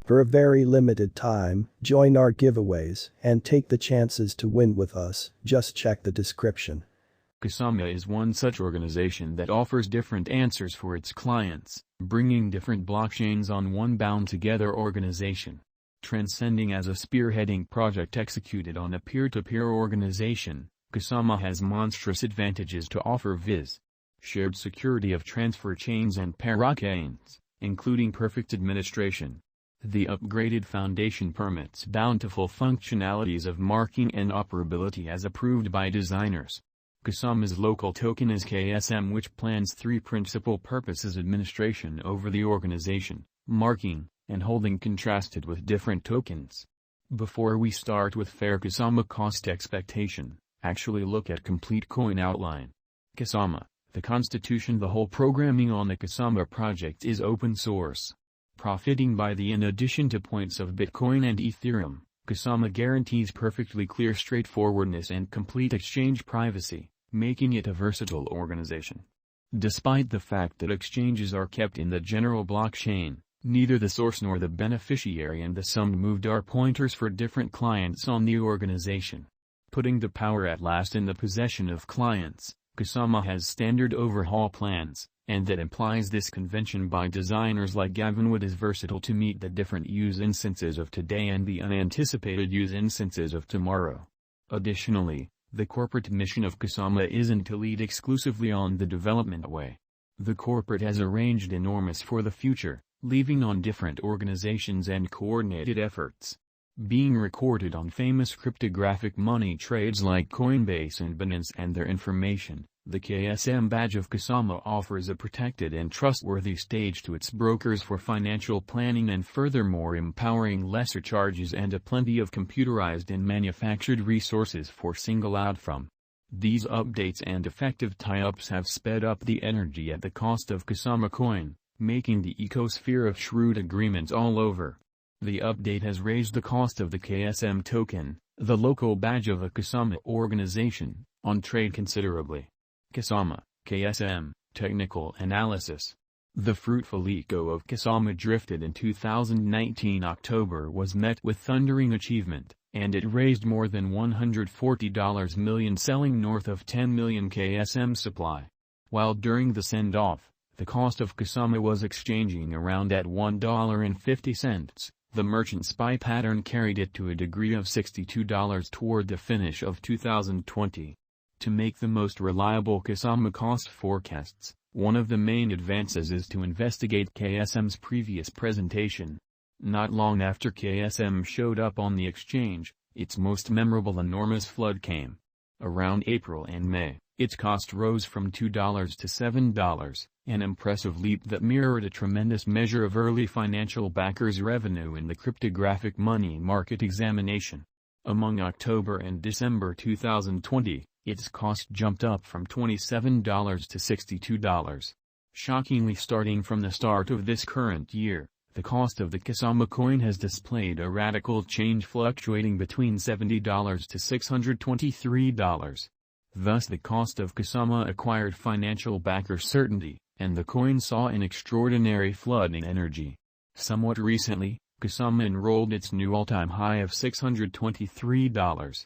For a very limited time, join our giveaways and take the chances to win with us. Just check the description. Kusama is one such organization that offers different answers for its clients, bringing different blockchains on one bound-together organization. Transcending as a spearheading project executed on a peer-to-peer organization, Kusama has monstrous advantages to offer viz. Shared security of transfer chains and parachains, including perfect administration. The upgraded foundation permits bountiful functionalities of marking and operability as approved by designers. Kusama's local token is KSM, which plans three principal purposes: administration over the organization, marking, and holding, contrasted with different tokens. Before we start with fair Kusama cost expectation, actually look at complete coin outline. Kusama, the constitution. The whole programming on the Kusama project is open source. Profiting by the in addition to points of Bitcoin and Ethereum, Kusama guarantees perfectly clear straightforwardness and complete exchange privacy, making it a versatile organization. Despite the fact that exchanges are kept in the general blockchain, neither the source nor the beneficiary and the sum moved are pointers for different clients on the organization. Putting the power at last in the possession of clients, Kusama has standard overhaul plans, and that implies this convention by designers like Gavin Wood is versatile to meet the different use instances of today and the unanticipated use instances of tomorrow. Additionally, the corporate mission of Kusama isn't to lead exclusively on the development way. The corporate has arranged enormous for the future, leaving on different organizations and coordinated efforts. Being recorded on famous cryptographic money trades like Coinbase and Binance and their information, the KSM badge of Kusama offers a protected and trustworthy stage to its brokers for financial planning and furthermore empowering lesser charges and a plenty of computerized and manufactured resources for single out from. These updates and effective tie-ups have sped up the energy at the cost of Kusama coin, making the ecosphere of shrewd agreements all over. The update has raised the cost of the KSM token, the local badge of a Kusama organization, on trade considerably. Kusama, KSM, Technical Analysis. The fruitful eco of Kusama drifted in 2019 October was met with thundering achievement, and it raised more than $140 million, selling north of 10 million KSM supply. While during the send-off, the cost of Kusama was exchanging around at $1.50, the merchant SPY pattern carried it to a degree of $62 toward the finish of 2020. To make the most reliable Kusama cost forecasts, one of the main advances is to investigate KSM's previous presentation. Not long after KSM showed up on the exchange, its most memorable enormous flood came. Around April and May, its cost rose from $2 to $7, an impressive leap that mirrored a tremendous measure of early financial backers' revenue in the cryptographic money market examination. Among October and December 2020, its cost jumped up from $27 to $62. Shockingly, starting from the start of this current year, the cost of the Kusama coin has displayed a radical change, fluctuating between $70 to $623. Thus the cost of Kusama acquired financial backer certainty, and the coin saw an extraordinary flood in energy. Somewhat recently, Kusama enrolled its new all-time high of $623.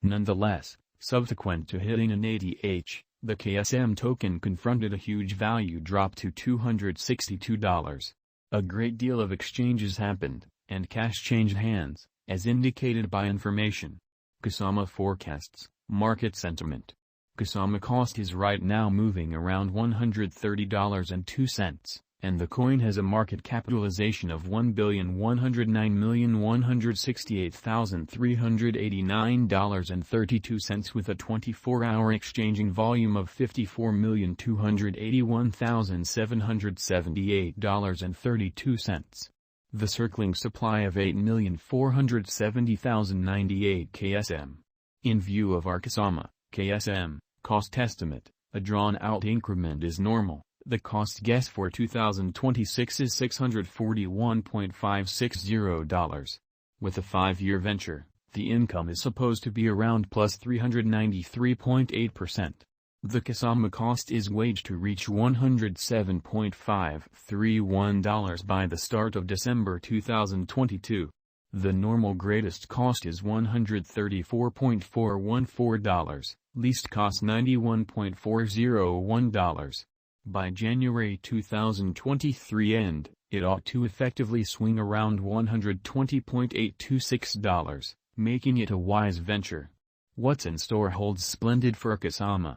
Nonetheless, subsequent to hitting an ATH, the KSM token confronted a huge value drop to $262. A great deal of exchanges happened, and cash changed hands, as indicated by information. Kusama forecasts, market sentiment. Kusama cost is right now moving around $130.02, and the coin has a market capitalization of $1,109,168,389.32 with a 24-hour exchanging volume of $54,281,778.32. The circling supply of 8,470,098 KSM. In view of our Kusama, KSM, cost estimate, a drawn-out increment is normal. The cost guess for 2026 is $641.560. With a 5-year venture, the income is supposed to be around plus 393.8%. The Kusama cost is waged to reach $107.531 by the start of December 2022. The normal greatest cost is $134.414, least cost $91.401. By January 2023 end, it ought to effectively swing around $120.826, making it a wise venture. What's in store holds splendid for Kusama.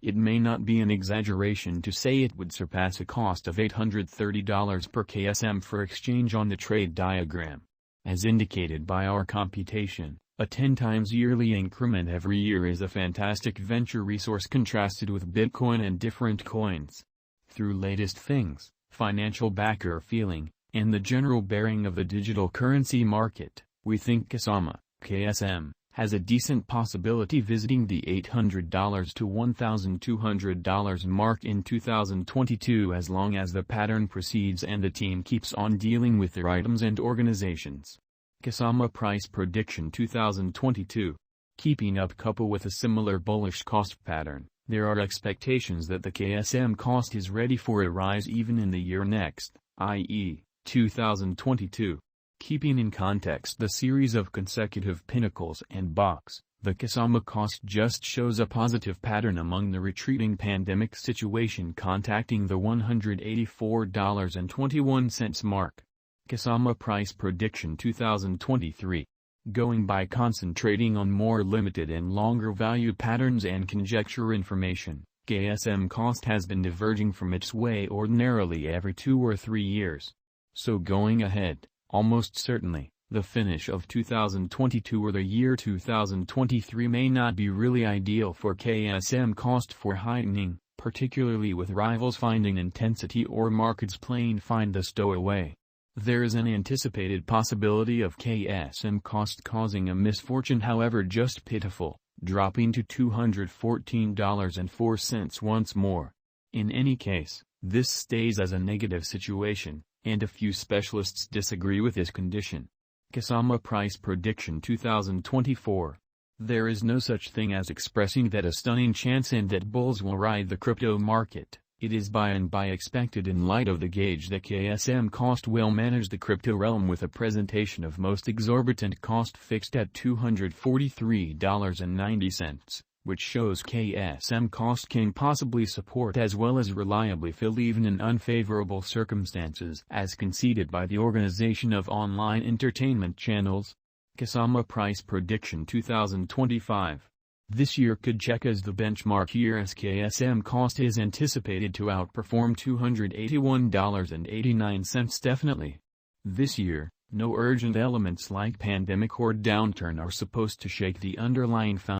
It may not be an exaggeration to say it would surpass a cost of $830 per KSM for exchange on the trade diagram. As indicated by our computation, a 10 times yearly increment every year is a fantastic venture resource contrasted with Bitcoin and different coins. Through latest things, financial backer feeling, and the general bearing of the digital currency market, we think Kusama, KSM, has a decent possibility visiting the $800 to $1,200 mark in 2022 as long as the pattern proceeds and the team keeps on dealing with their items and organizations. Kusama price prediction 2022. Keeping up couple with a similar bullish cost pattern, there are expectations that the KSM cost is ready for a rise even in the year next, i.e., 2022. Keeping in context the series of consecutive pinnacles and bucks, the Kusama cost just shows a positive pattern among the retreating pandemic situation contacting the $184.21 mark. Kusama price prediction 2023. Going by concentrating on more limited and longer value patterns and conjecture information, KSM cost has been diverging from its way ordinarily every 2 or 3 years. So going ahead, almost certainly, the finish of 2022 or the year 2023 may not be really ideal for KSM cost for heightening, particularly with rivals finding intensity or markets playing find the stowaway. There is an anticipated possibility of KSM cost causing a misfortune, however just pitiful, dropping to $214.04 once more. In any case, this stays as a negative situation, and a few specialists disagree with this condition. Kusama price prediction 2024. There is no such thing as expressing that a stunning chance and that bulls will ride the crypto market. It is by and by expected in light of the gauge that KSM cost will manage the crypto realm with a presentation of most exorbitant cost fixed at $243.90, which shows KSM cost can possibly support as well as reliably fill even in unfavorable circumstances as conceded by the Organization of Online Entertainment Channels. Kusama price prediction 2025. This year could check as the benchmark year as KSM cost is anticipated to outperform $281.89 definitely. This year, no urgent elements like pandemic or downturn are supposed to shake the underlying foundation.